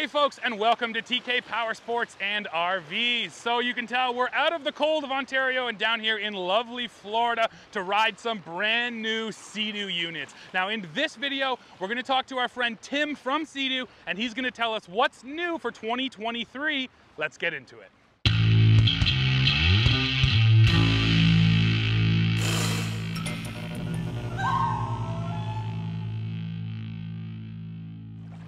Hey folks, and welcome to TK Power Sports and RVs. So you can tell we're out of the cold of Ontario and down here in lovely Florida to ride some brand new Sea-Doo units. Now in this video, we're gonna talk to our friend Tim from Sea-Doo, and he's gonna tell us what's new for 2023. Let's get into it.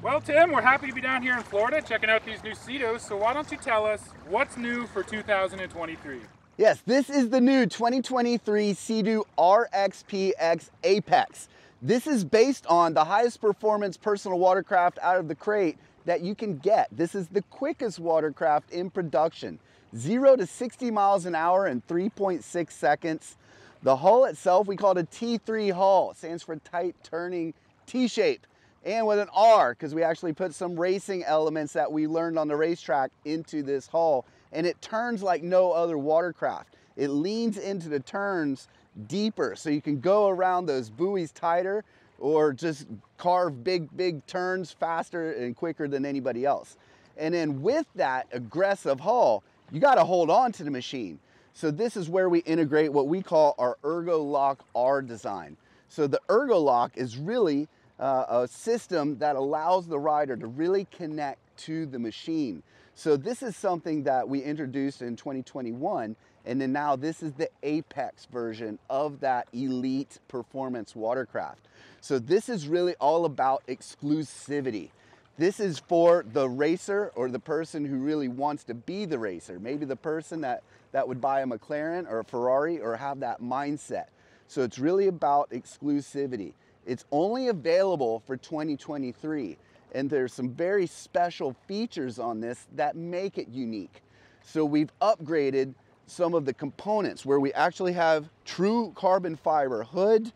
Well, Tim, we're happy to be down here in Florida checking out these new Sea-Doos, so why don't you tell us what's new for 2023? Yes, this is the new 2023 Sea-Doo RXP-X Apex. This is based on the highest performance personal watercraft out of the crate that you can get. This is the quickest watercraft in production. 0 to 60 miles an hour in 3.6 seconds. The hull itself, we call it a T3 hull. It stands for tight turning T-shape. And with an R, because we actually put some racing elements that we learned on the racetrack into this hull, and it turns like no other watercraft. It leans into the turns deeper, so you can go around those buoys tighter or just carve big turns faster and quicker than anybody else. And then with that aggressive hull, you got to hold on to the machine. So this is where we integrate what we call our Ergo Lock R design. So the Ergo Lock is really a system that allows the rider to really connect to the machine. So this is something that we introduced in 2021, and then now this is the Apex version of that elite performance watercraft. So this is really all about exclusivity. This is for the racer or the person who really wants to be the racer, maybe the person that would buy a McLaren or a Ferrari or have that mindset. So it's really about exclusivity. It's only available for 2023, and there's some very special features on this that make it unique. So we've upgraded some of the components where we actually have true carbon fiber hood,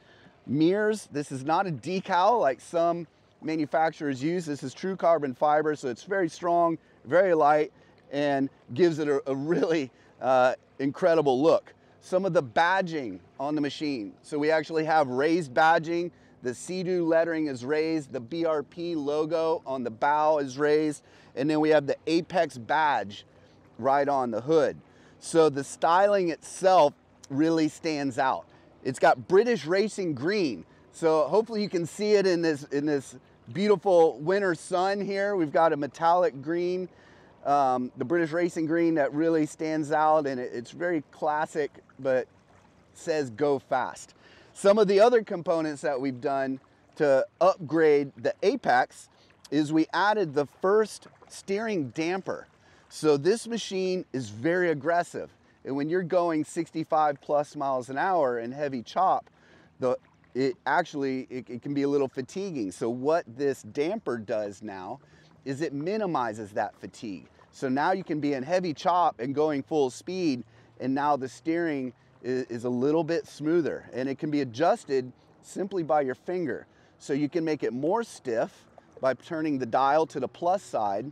mirrors. This is not a decal like some manufacturers use. This is true carbon fiber, so it's very strong, very light, and gives it a really incredible look. Some of the badging on the machine. So we actually have raised badging. The Sea-Doo lettering is raised, the BRP logo on the bow is raised, and then we have the Apex badge right on the hood. So the styling itself really stands out. It's got British racing green, so hopefully you can see it in this beautiful winter sun here. We've got a metallic green, the British racing green that really stands out, and it's very classic, but says go fast. Some of the other components that we've done to upgrade the Apex is we added the first steering damper. So this machine is very aggressive. And when you're going 65 plus miles an hour in heavy chop, it can be a little fatiguing. So what this damper does now is it minimizes that fatigue. So now you can be in heavy chop and going full speed, and now the steering is a little bit smoother, and it can be adjusted simply by your finger. So you can make it more stiff by turning the dial to the plus side,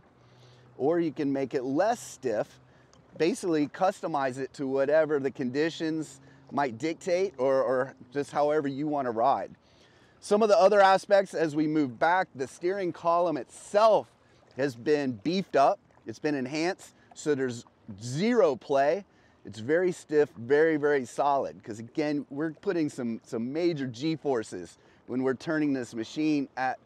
or you can make it less stiff, basically customize it to whatever the conditions might dictate, or just however you want to ride. Some of the other aspects as we move back, the steering column itself has been beefed up, it's been enhanced, so there's zero play. It's very stiff, very solid, because again, we're putting some major G-forces when we're turning this machine at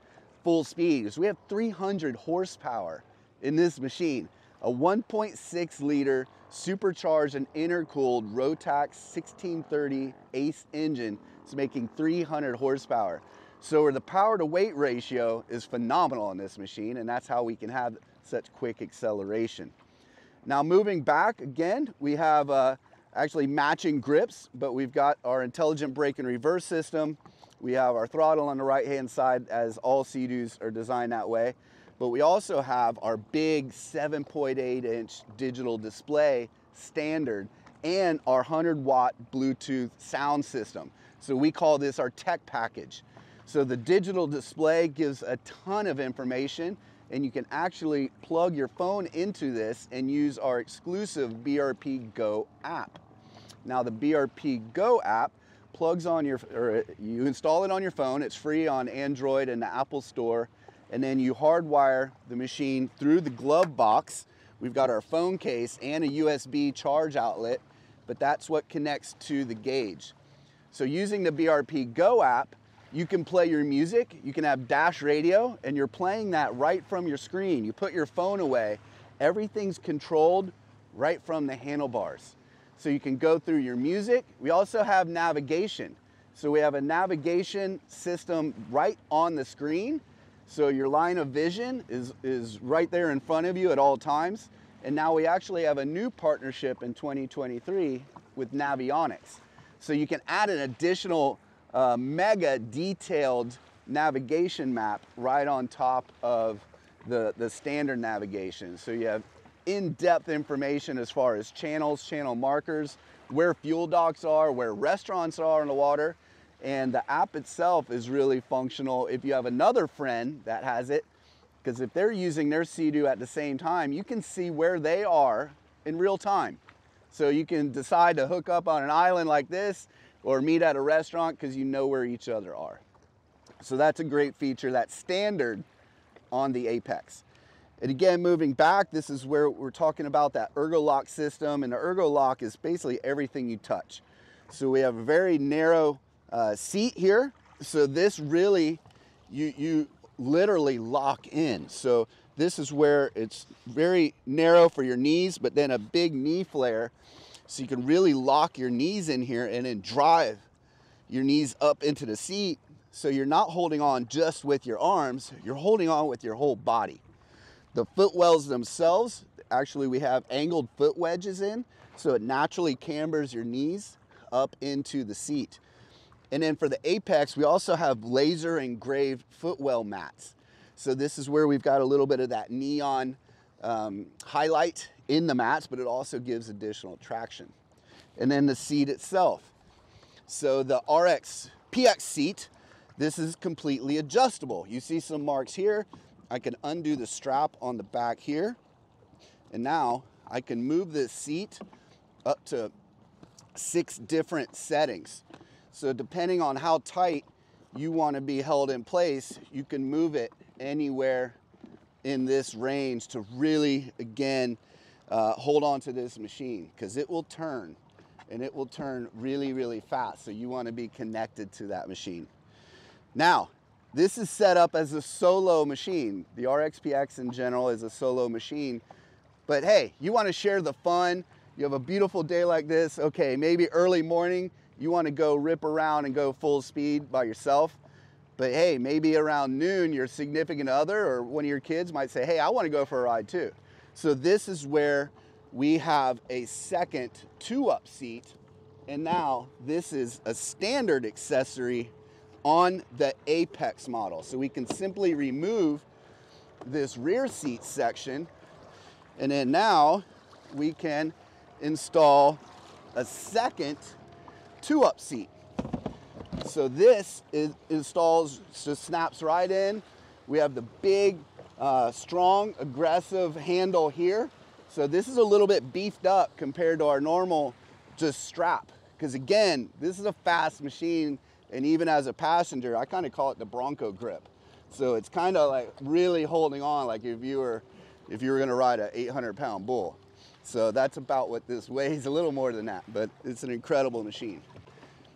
full speed. So we have 300 horsepower in this machine, a 1.6 liter supercharged and intercooled Rotax 1630 Ace engine. It's making 300 horsepower. So the power to weight ratio is phenomenal on this machine, and that's how we can have such quick acceleration. Now moving back again, we have actually matching grips, but we've got our intelligent brake and reverse system. We have our throttle on the right-hand side, as all Sea-Doos are designed that way. But we also have our big 7.8-inch digital display standard and our 100-watt Bluetooth sound system. So we call this our tech package. So the digital display gives a ton of information, and you can actually plug your phone into this and use our exclusive BRP Go app. Now the BRP Go app plugs on you install it on your phone. It's free on Android and the Apple Store, and then you hardwire the machine through the glove box. We've got our phone case and a USB charge outlet, but that's what connects to the gauge. So using the BRP Go app, you can play your music, you can have dash radio, and you're playing that right from your screen. You put your phone away, everything's controlled right from the handlebars. So you can go through your music. We also have navigation. So we have a navigation system right on the screen. So your line of vision is right there in front of you at all times. And now we actually have a new partnership in 2023 with Navionics. So you can add an additional mega detailed navigation map right on top of the standard navigation. So you have in-depth information as far as channels, channel markers, where fuel docks are, where restaurants are on the water. And the app itself is really functional if you have another friend that has it, because if they're using their Sea-Doo at the same time, you can see where they are in real time. So you can decide to hook up on an island like this or meet at a restaurant because you know where each other are. So that's a great feature that's standard on the Apex. And again, moving back, this is where we're talking about that Ergo Lock system, and the Ergo Lock is basically everything you touch. So we have a very narrow seat here. So this really, you literally lock in. So this is where it's very narrow for your knees, but then a big knee flare. So you can really lock your knees in here and then drive your knees up into the seat. So you're not holding on just with your arms, you're holding on with your whole body. The footwells themselves, actually we have angled foot wedges in, so it naturally cambers your knees up into the seat. And then for the Apex, we also have laser engraved footwell mats. So this is where we've got a little bit of that neon highlight in the mats, but it also gives additional traction. And then the seat itself. So the RXP-X seat, this is completely adjustable. You see some marks here. I can undo the strap on the back here. And now I can move this seat up to 6 different settings. So depending on how tight you want to be held in place, you can move it anywhere in this range to really, again, hold on to this machine, because it will turn, and it will turn really, really fast. So you want to be connected to that machine. Now, this is set up as a solo machine. The RXP-X in general is a solo machine. But hey, you want to share the fun. You have a beautiful day like this. Okay, maybe early morning, you want to go rip around and go full speed by yourself. But hey, maybe around noon, your significant other or one of your kids might say, hey, I want to go for a ride too. So this is where we have a second 2-up seat. And now this is a standard accessory on the Apex model. So we can simply remove this rear seat section. And then now we can install a second 2-up seat. So this installs, just snaps right in. We have the big, strong, aggressive handle here. So this is a little bit beefed up compared to our normal just strap. Because again, this is a fast machine, and even as a passenger, I kind of call it the Bronco grip. So it's kind of like really holding on, like if you were gonna ride an 800-pound bull. So that's about what this weighs, a little more than that, but it's an incredible machine.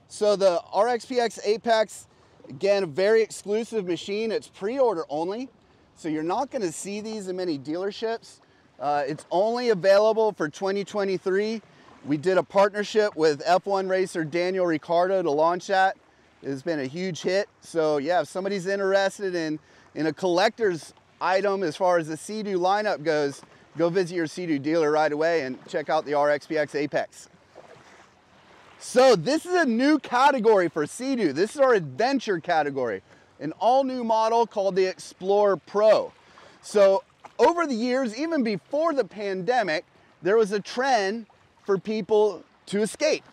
So the RXP-X Apex, again, a very exclusive machine. It's pre-order only, so you're not gonna see these in many dealerships. It's only available for 2023. We did a partnership with F1 racer Daniel Ricciardo to launch that. It's been a huge hit. So yeah, if somebody's interested in a collector's item as far as the Sea-Doo lineup goes, go visit your Sea-Doo dealer right away and check out the RXP-X Apex. So this is a new category for Sea-Doo. This is our adventure category, an all new model called the Explorer Pro. So over the years, even before the pandemic, there was a trend for people to escape,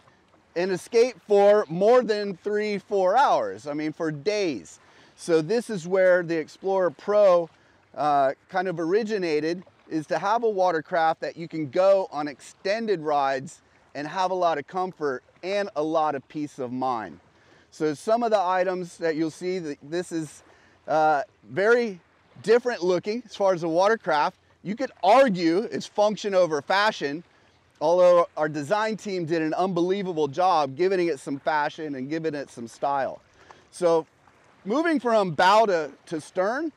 and escape for more than 3-4 hours. I mean, for days. So this is where the Explorer Pro kind of originated, is to have a watercraft that you can go on extended rides and have a lot of comfort and a lot of peace of mind. So some of the items that you'll see, this is very different looking as far as the watercraft. You could argue it's function over fashion, although our design team did an unbelievable job giving it some fashion and giving it some style. So moving from bow to stern,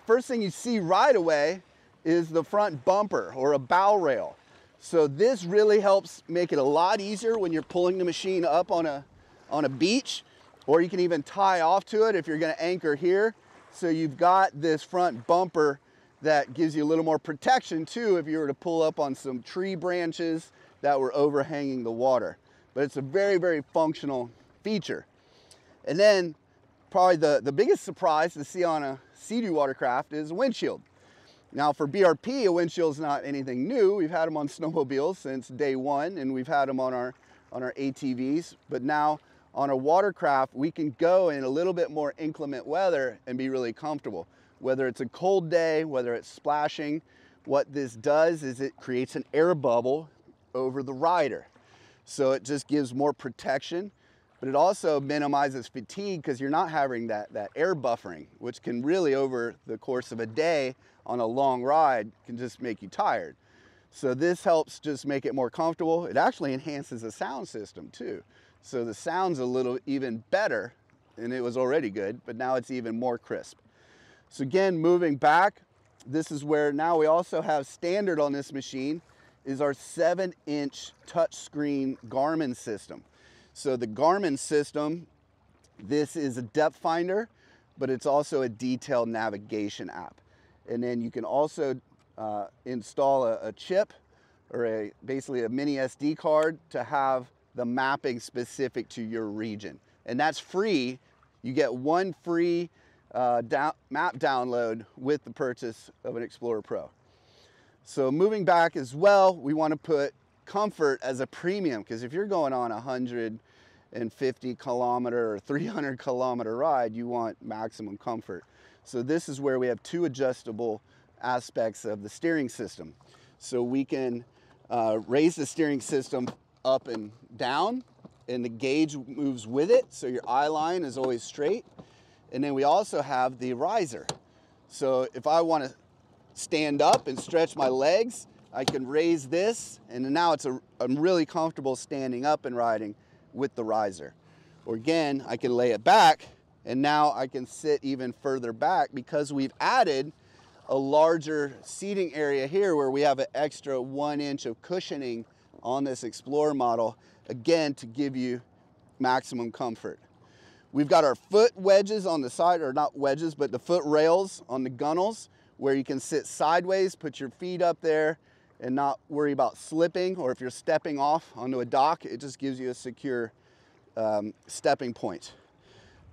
first thing you see right away is the front bumper or a bow rail. So this really helps make it a lot easier when you're pulling the machine up on a beach, or you can even tie off to it if you're going to anchor here. So you've got this front bumper that gives you a little more protection too if you were to pull up on some tree branches that were overhanging the water. But it's a very, very functional feature. And then probably the biggest surprise to see on a Sea-Doo watercraft is a windshield. Now for BRP, a windshield is not anything new. We've had them on snowmobiles since day one, and we've had them on our ATVs. But now on a watercraft, we can go in a little bit more inclement weather and be really comfortable. Whether it's a cold day, whether it's splashing, what this does is it creates an air bubble over the rider. So it just gives more protection, but it also minimizes fatigue because you're not having that air buffering, which can really, over the course of a day on a long ride, can just make you tired. So this helps just make it more comfortable. It actually enhances the sound system too. So the sound's a little even better, and it was already good, but now it's even more crisp. So again, moving back, this is where now we also have standard on this machine is our 7-inch touchscreen Garmin system. So the Garmin system, this is a depth finder, but it's also a detailed navigation app. And then you can also install a chip or basically a mini SD card to have the mapping specific to your region. And that's free. You get one free map download with the purchase of an Explorer Pro. So moving back as well, we want to put comfort as a premium, because if you're going on a 150 kilometer or 300 kilometer ride, you want maximum comfort. So this is where we have two adjustable aspects of the steering system. So we can raise the steering system up and down, and the gauge moves with it, so your eye line is always straight. And then we also have the riser. So if I want to stand up and stretch my legs, I can raise this, and now I'm really comfortable standing up and riding with the riser. Or again, I can lay it back, and now I can sit even further back because we've added a larger seating area here where we have an extra 1 inch of cushioning on this Explorer model, again, to give you maximum comfort. We've got our foot wedges on the side, or not wedges, but the foot rails on the gunnels, where you can sit sideways, put your feet up there, and not worry about slipping, or if you're stepping off onto a dock, it just gives you a secure stepping point.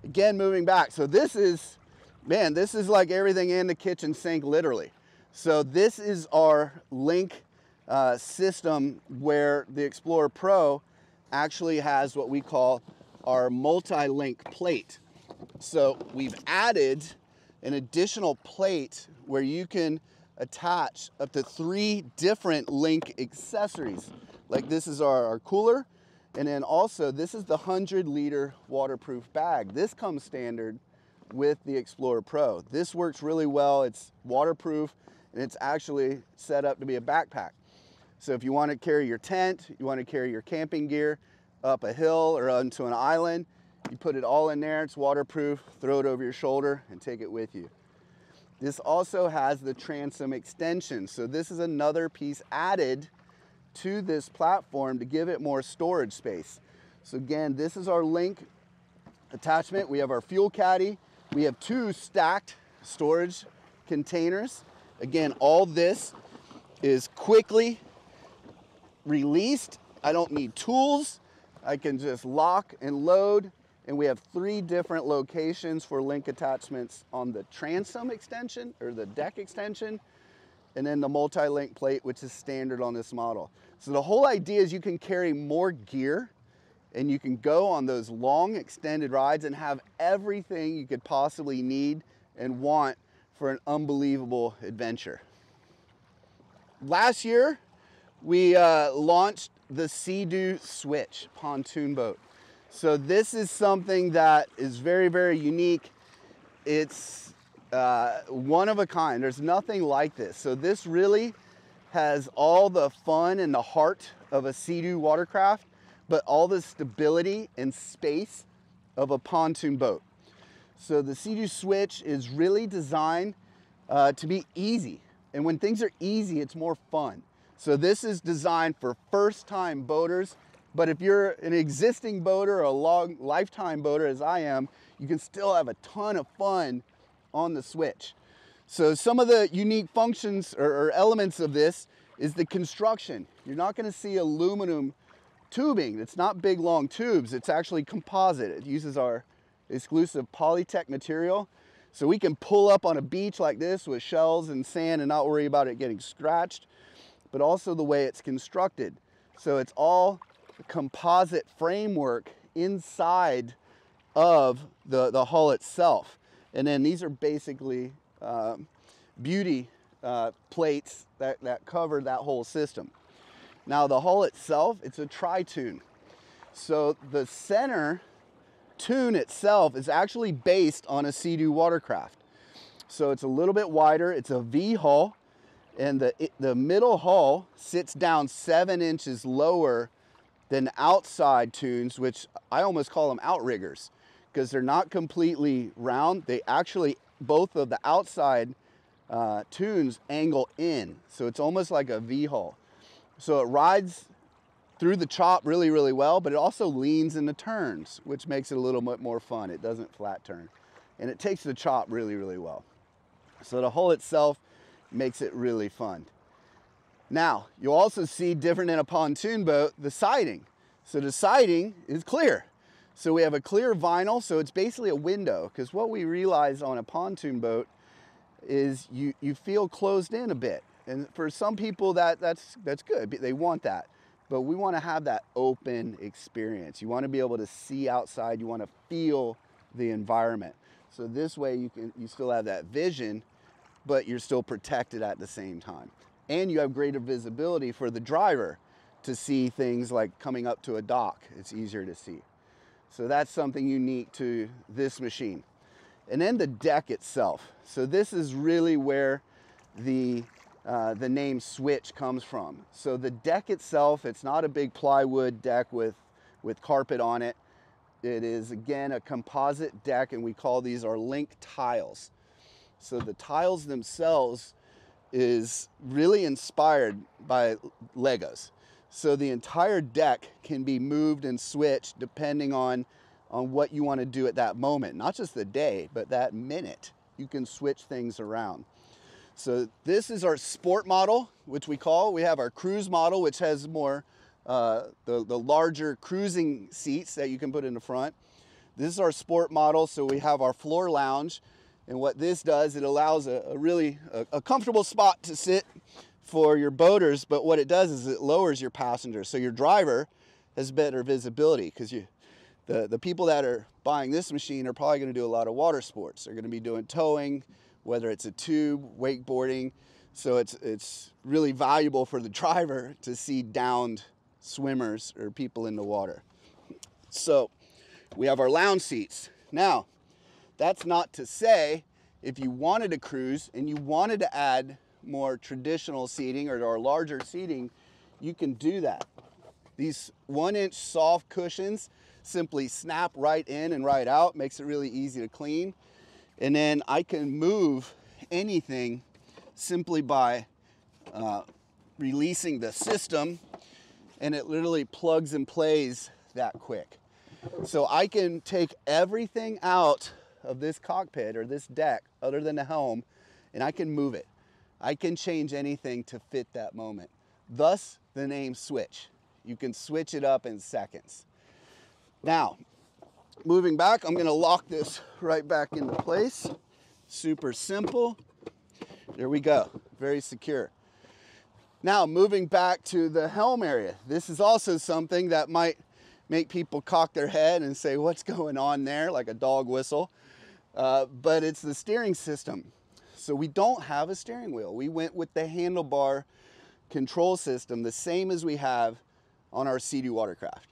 Again, moving back, so this is, man, this is like everything in the kitchen sink, literally. So this is our link system where the Explorer Pro actually has what we call our multi-link plate. So we've added an additional plate where you can attach up to 3 different link accessories. Like this is our cooler, and then also this is the 100-liter waterproof bag. This comes standard with the Explorer Pro. This works really well. It's waterproof, and it's actually set up to be a backpack. So if you want to carry your tent, you want to carry your camping gear up a hill or onto an island, you put it all in there, it's waterproof, throw it over your shoulder and take it with you. This also has the transom extension. So this is another piece added to this platform to give it more storage space. So again, this is our link attachment. We have our fuel caddy. We have 2 stacked storage containers. Again, all this is quickly released. I don't need tools. I can just lock and load, and we have 3 different locations for link attachments on the transom extension or the deck extension, and then the multi-link plate, which is standard on this model. So the whole idea is you can carry more gear, and you can go on those long extended rides and have everything you could possibly need and want for an unbelievable adventure. Last year, we launched the Sea-Doo Switch Pontoon boat. So this is something that is very, very unique. It's one of a kind. There's nothing like this. So this really has all the fun and the heart of a Sea-Doo watercraft, but all the stability and space of a pontoon boat. So the Sea-Doo Switch is really designed to be easy. And when things are easy, it's more fun. So this is designed for first-time boaters, but if you're an existing boater or a long lifetime boater as I am, you can still have a ton of fun on the Switch. So some of the unique functions or elements of this is the construction. You're not going to see aluminum tubing. It's not big long tubes. It's actually composite. It uses our exclusive Polytech material. So we can pull up on a beach like this with shells and sand and not worry about it getting scratched, but also the way it's constructed. So it's all composite framework inside of the hull itself. And then these are basically beauty plates that cover that whole system. Now the hull itself, it's a tri-tune. So the center tune itself is actually based on a Sea-Doo watercraft. So it's a little bit wider, it's a V hull, and the middle hull sits down 7 inches lower than outside tunes, which I almost call them outriggers, because they're not completely round. They actually, both of the outside tunes angle in. So it's almost like a V hull. So it rides through the chop really, really well, but it also leans in the turns, which makes it a little bit more fun. It doesn't flat turn. And it takes the chop really, really well. So the hull itself makes it really fun. Now, you'll also see, different in a pontoon boat, the siding. So the siding is clear. So we have a clear vinyl, so it's basically a window, because what we realize on a pontoon boat is you feel closed in a bit. And for some people that's good, they want that. But we want to have that open experience. You want to be able to see outside, you want to feel the environment. So this way you still have that vision, but you're still protected at the same time. And you have greater visibility for the driver to see things like coming up to a dock. It's easier to see. So that's something unique to this machine. And then the deck itself. So this is really where the name Switch comes from. So the deck itself, it's not a big plywood deck with carpet on it. It is, again, a composite deck, and we call these our link tiles. So the tiles themselves is really inspired by Legos. So the entire deck can be moved and switched depending on what you want to do at that moment. Not just the day, but that minute. You can switch things around. So this is our sport model, which we have our cruise model, which has more, the larger cruising seats that you can put in the front. This is our sport model, so we have our floor lounge. And what this does, it allows a really comfortable spot to sit for your boaters, but what it does is it lowers your passengers. So your driver has better visibility, because the people that are buying this machine are probably going to do a lot of water sports. They're going to be doing towing, whether it's a tube, wakeboarding. So it's really valuable for the driver to see downed swimmers or people in the water. So we have our lounge seats. Now, that's not to say if you wanted to cruise and you wanted to add more traditional seating or larger seating, you can do that. These 1-inch soft cushions simply snap right in and right out, makes it really easy to clean. And then I can move anything simply by releasing the system, and it literally plugs and plays that quick. So I can take everything out of this cockpit or this deck other than the helm, and I can move it. I can change anything to fit that moment. Thus the name Switch. You can switch it up in seconds. Now, moving back, I'm going to lock this right back into place. Super simple. There we go. Very secure. Now, moving back to the helm area. This is also something that might make people cock their head and say, what's going on there? Like a dog whistle. But it's the steering system. So we don't have a steering wheel. We went with the handlebar control system, the same as we have on our Sea-Doo watercraft.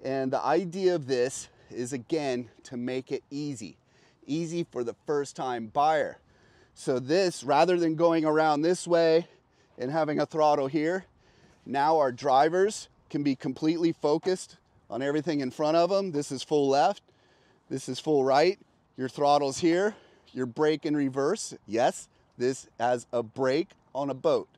And the idea of this is, again, to make it easy. Easy for the first-time buyer. So this, rather than going around this way and having a throttle here, now our drivers can be completely focused on everything in front of them. This is full left, this is full right, your throttle's here, your brake in reverse. Yes, this has a brake on a boat.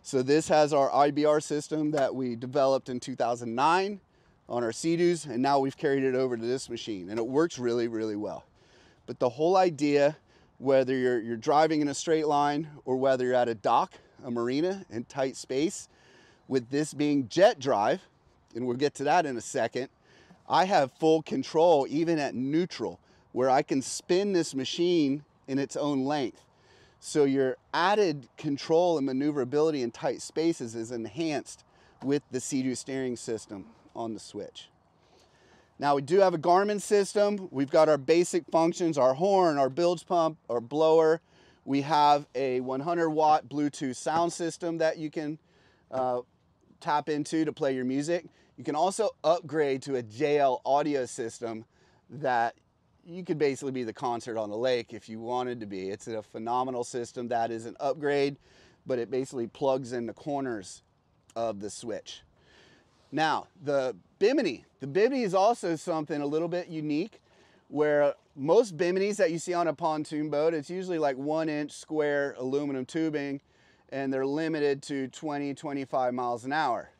So this has our IBR system that we developed in 2009 on our Sea-Doos, and now we've carried it over to this machine, and it works really, really well. But the whole idea, whether you're driving in a straight line or whether you're at a dock, a marina in tight space, with this being jet drive, and we'll get to that in a second, I have full control even at neutral, where I can spin this machine in its own length. So your added control and maneuverability in tight spaces is enhanced with the Sea-Doo steering system on the Switch. Now we do have a Garmin system. We've got our basic functions, our horn, our bilge pump, our blower. We have a 100-watt Bluetooth sound system that you can tap into to play your music. You can also upgrade to a JL audio system that you could basically be the concert on the lake if you wanted to be. It's a phenomenal system that is an upgrade, but it basically plugs in the corners of the Switch. Now, the bimini. The bimini is also something a little bit unique, where most biminis that you see on a pontoon boat, it's usually like 1-inch square aluminum tubing, and they're limited to 20, 25 miles an hour.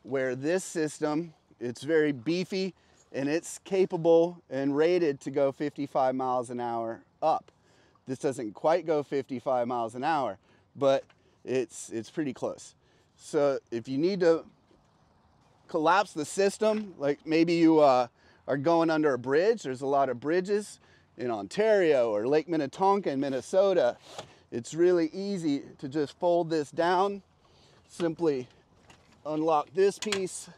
Where this system, it's very beefy, and it's capable and rated to go 55 miles an hour up. This doesn't quite go 55 miles an hour, but it's pretty close. So if you need to collapse the system, like maybe you are going under a bridge, there's a lot of bridges in Ontario or Lake Minnetonka in Minnesota, it's really easy to just fold this down, simply unlock this piece,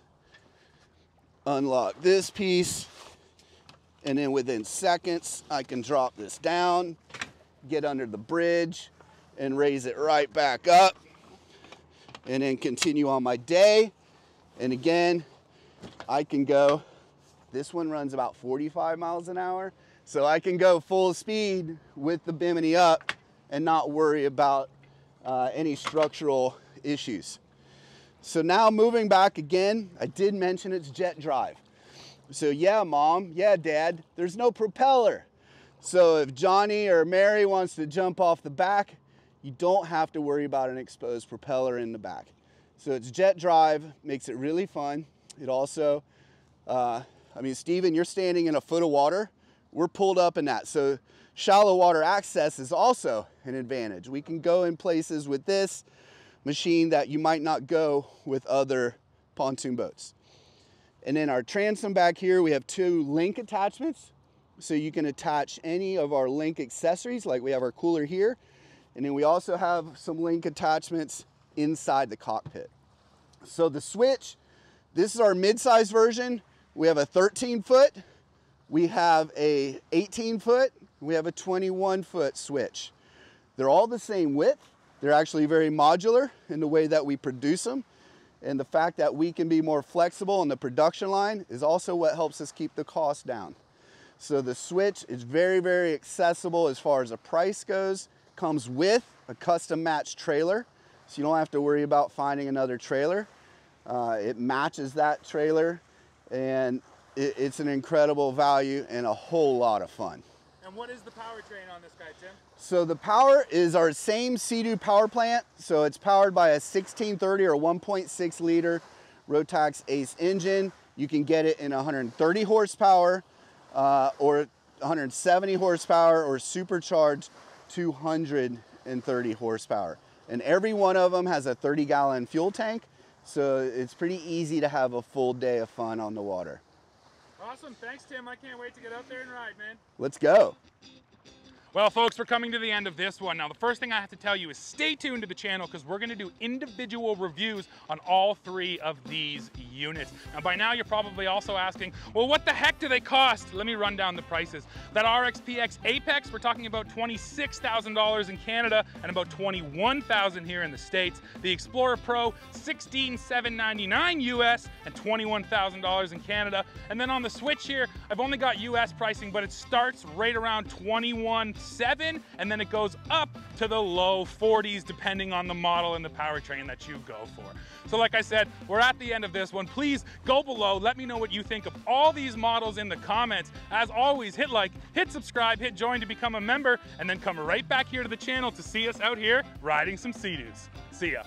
unlock this piece, and then within seconds I can drop this down, get under the bridge, and raise it right back up, and then continue on my day. And again, I can go, this one runs about 45 miles an hour, so I can go full speed with the bimini up and not worry about any structural issues. So now moving back again, I did mention it's jet drive. So yeah, Mom, yeah, Dad, there's no propeller. So if Johnny or Mary wants to jump off the back, you don't have to worry about an exposed propeller in the back. So it's jet drive, makes it really fun. It also, I mean, Steven, you're standing in a foot of water. We're pulled up in that. So shallow water access is also an advantage. We can go in places with this machine that you might not go with other pontoon boats. And then our transom back here, we have 2 link attachments. So you can attach any of our link accessories, like we have our cooler here. And then we also have some link attachments inside the cockpit. So the Switch, this is our mid-size version. We have a 13-foot, we have a 18-foot, we have a 21-foot Switch. They're all the same width. They're actually very modular in the way that we produce them. And the fact that we can be more flexible on the production line is also what helps us keep the cost down. So the Switch is very, very accessible as far as the price goes. Comes with a custom matched trailer, so you don't have to worry about finding another trailer. It matches that trailer, and it's an incredible value and a whole lot of fun. And what is the powertrain on this guy, Tim? So the power is our same Sea-Doo power plant. So it's powered by a 1630 or 1.6 liter Rotax Ace engine. You can get it in 130 horsepower or 170 horsepower or supercharged 230 horsepower. And every one of them has a 30-gallon fuel tank. So it's pretty easy to have a full day of fun on the water. Awesome, thanks Tim. I can't wait to get out there and ride, man. Let's go. Well, folks, we're coming to the end of this one. Now, the first thing I have to tell you is stay tuned to the channel because we're going to do individual reviews on all 3 of these units. Now, by now, you're probably also asking, well, what the heck do they cost? Let me run down the prices. That RXP-X Apex, we're talking about $26,000 in Canada and about $21,000 here in the States. The Explorer Pro, $16,799 US and $21,000 in Canada. And then on the Switch here, I've only got US pricing, but it starts right around $21,000 47, and then it goes up to the low 40s depending on the model and the powertrain that you go for. So like I said, we're at the end of this one. Please go below, let me know what you think of all these models in the comments. As always, hit like, hit subscribe, hit join to become a member, and then come right back here to the channel to see us out here riding some Sea-Doos. See ya.